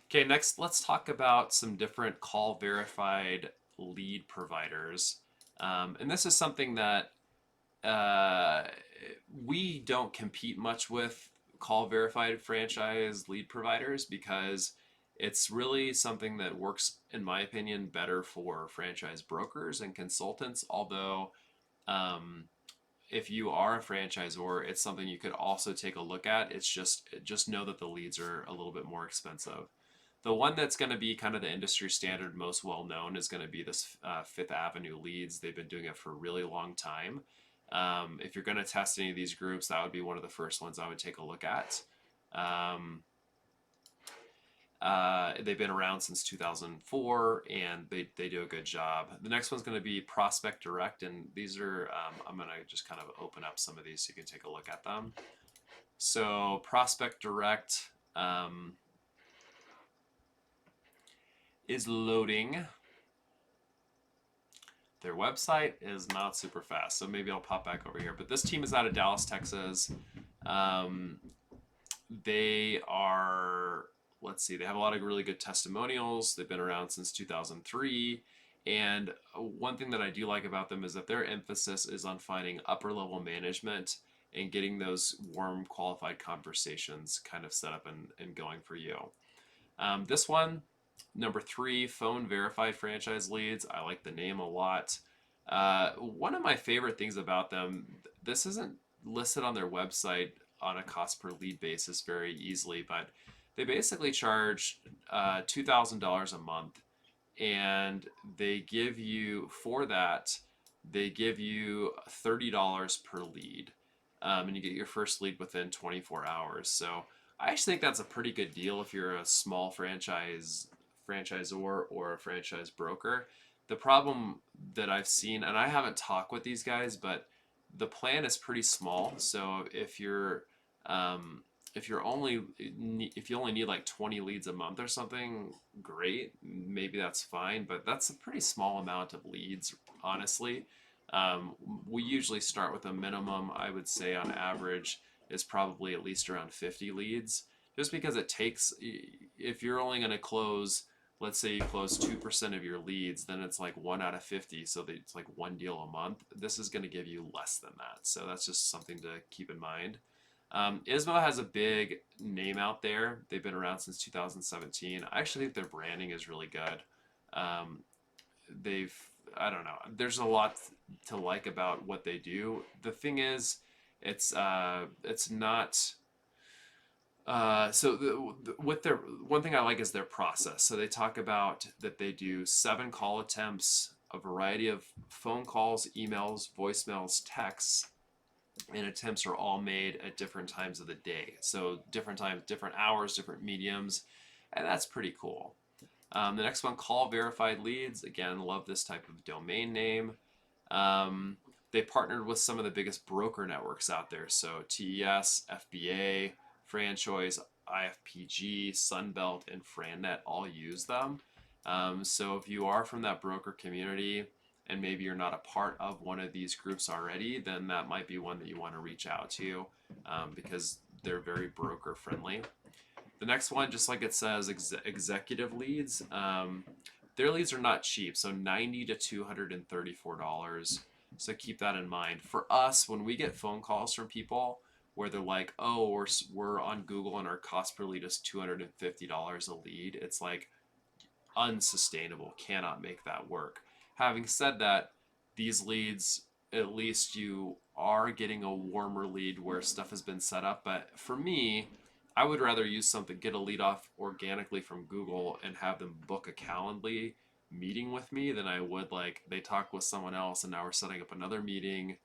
Okay, next let's talk about some different call verified lead providers. And this is something that uh, we don't compete much with call verified franchise lead providers because it's really something that works, in my opinion, better for franchise brokers and consultants. Although, um, if you are a franchisor, it's something you could also take a look at. It's just know that the leads are a little bit more expensive. The one that's going to be kind of the industry standard, most well known, is going to be this Fifth Avenue Leads. They've been doing it for a really long time. If you're going to test any of these groups, that would be one of the first ones I would take a look at. Um, they've been around since 2004 and they do a good job. The next one's going to be Prospect Direct, and these are, I'm going to just kind of open up some of these so you can take a look at them. So, Prospect Direct is loading. Their website is not super fast, so maybe I'll pop back over here. But this team is out of Dallas, Texas. Um, they are, let's see, they have a lot of really good testimonials. They've been around since 2003. And one thing that I do like about them is that their emphasis is on finding upper level management and getting those warm, qualified conversations kind of set up and going for you. This one, number three, phone verified franchise leads. I like the name a lot. One of my favorite things about them, this isn't listed on their website on a cost per lead basis very easily, but they basically charge $2,000 a month, and they give you for that they give you $30 per lead, and you get your first lead within 24 hours. So I actually think that's a pretty good deal if you're a small franchisor or a franchise broker. The problem that I've seen, and I haven't talked with these guys, but the plan is pretty small. So um, if you only need like 20 leads a month or something, great, maybe that's fine, but that's a pretty small amount of leads, honestly. We usually start with a minimum, I would say on average, is probably at least around 50 leads, just because it takes, if you're only going to close, let's say you close 2% of your leads, then it's like 1 out of 50, so it's like one deal a month. This is going to give you less than that, so that's just something to keep in mind. Ismo has a big name out there. They've been around since 2017. I actually think their branding is really good. Um, they've, I don't know. There's a lot to like about what they do. The thing is, it's not. With their one thing I like is their process. So they talk about that they do 7 call attempts, a variety of phone calls, emails, voicemails, texts, and attempts are all made at different times of the day. So different times, different hours, different mediums, and that's pretty cool. The next one, call verified leads. Again, love this type of domain name. They partnered with some of the biggest broker networks out there. So TES, FBA, Franchoice, IFPG, Sunbelt, and FranNet all use them. So if you are from that broker community and maybe you're not a part of one of these groups already, then that might be one that you want to reach out to, because they're very broker friendly. The next one, just like it says, executive leads. Their leads are not cheap, so $90 to $234. So keep that in mind. For us, when we get phone calls from people where they're like, "Oh, we're on Google and our cost per lead is $250 a lead," it's like unsustainable. Cannot make that work. Having said that, these leads, at least you are getting a warmer lead where stuff has been set up. But for me, I would rather use something, get a lead off organically from Google and have them book a Calendly meeting with me than I would like they talk with someone else and now we're setting up another meeting.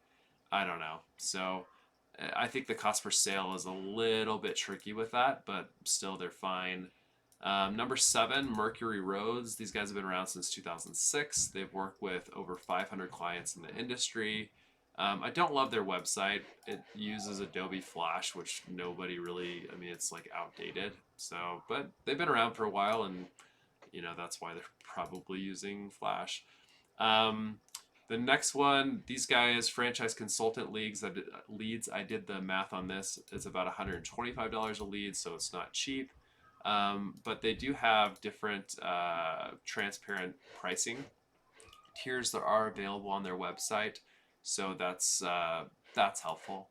I don't know. So I think the cost per sale is a little bit tricky with that, but still they're fine. Number seven, Mercury Roads. These guys have been around since 2006. They've worked with over 500 clients in the industry. I don't love their website. It uses Adobe Flash, which nobody really, I mean, it's like outdated. So, but they've been around for a while, and that's why they're probably using Flash. Um, the next one, these guys, franchise consultant leads. I did the math on this. It's about $125 a lead, so it's not cheap. But they do have different transparent pricing tiers that are available on their website, so that's helpful.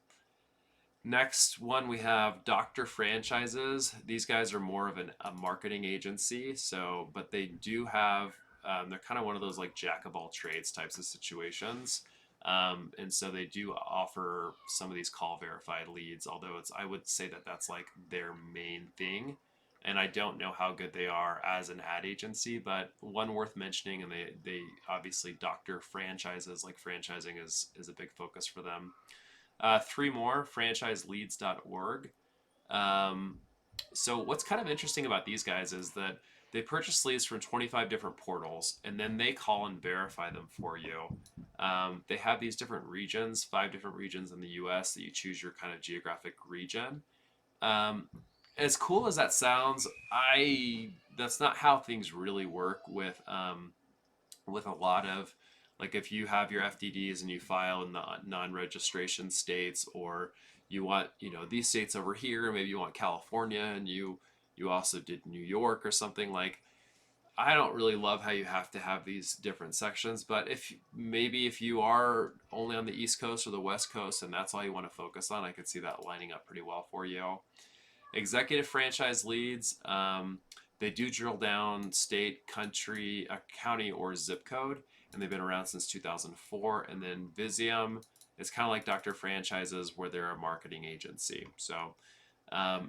Next one, we have Doctor Franchises. These guys are more of a marketing agency, so but they do have they're kind of one of those like jack of all trades types of situations. And so they do offer some of these call verified leads, although it's I would say that that's like their main thing. And I don't know how good they are as an ad agency, but one worth mentioning, and they obviously Doctor Franchises, like franchising is a big focus for them. Three more, franchiseleads.org. Um, so what's kind of interesting about these guys is that they purchase leads from 25 different portals and then they call and verify them for you. They have these different regions, 5 different regions in the US that you choose your kind of geographic region. Um, as cool as that sounds, I that's not how things really work with a lot of like if you have your FDDs and you file in the non-registration states, or you want these states over here, maybe you want California and you also did New York or something. Like I don't really love how you have to have these different sections, but if you are only on the East Coast or the West Coast and that's all you want to focus on, I could see that lining up pretty well for you. Executive franchise leads, they do drill down state, country, county, or zip code, and they've been around since 2004. And then Visium is kind of like Dr. Franchises, where they're a marketing agency. So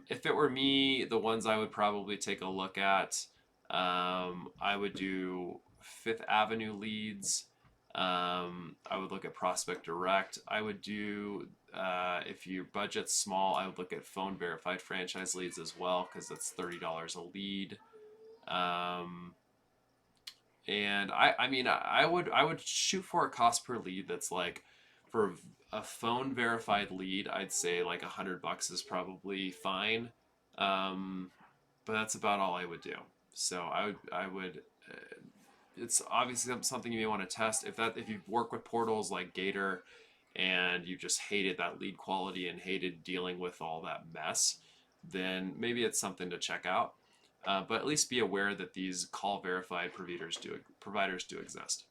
if it were me, the ones I would probably take a look at, I would do Fifth Avenue leads. I would look at Prospect Direct. I would do, if your budget's small, I would look at phone verified franchise leads as well, because that's $30 a lead. Um, and I mean, I would shoot for a cost per lead that's like, for a phone verified lead, I'd say like $100 is probably fine. Um, but that's about all I would do. So I would it's obviously something you may want to test if you work with portals like Gator and you just hated that lead quality and hated dealing with all that mess, then maybe it's something to check out. But at least be aware that these call verified providers do exist.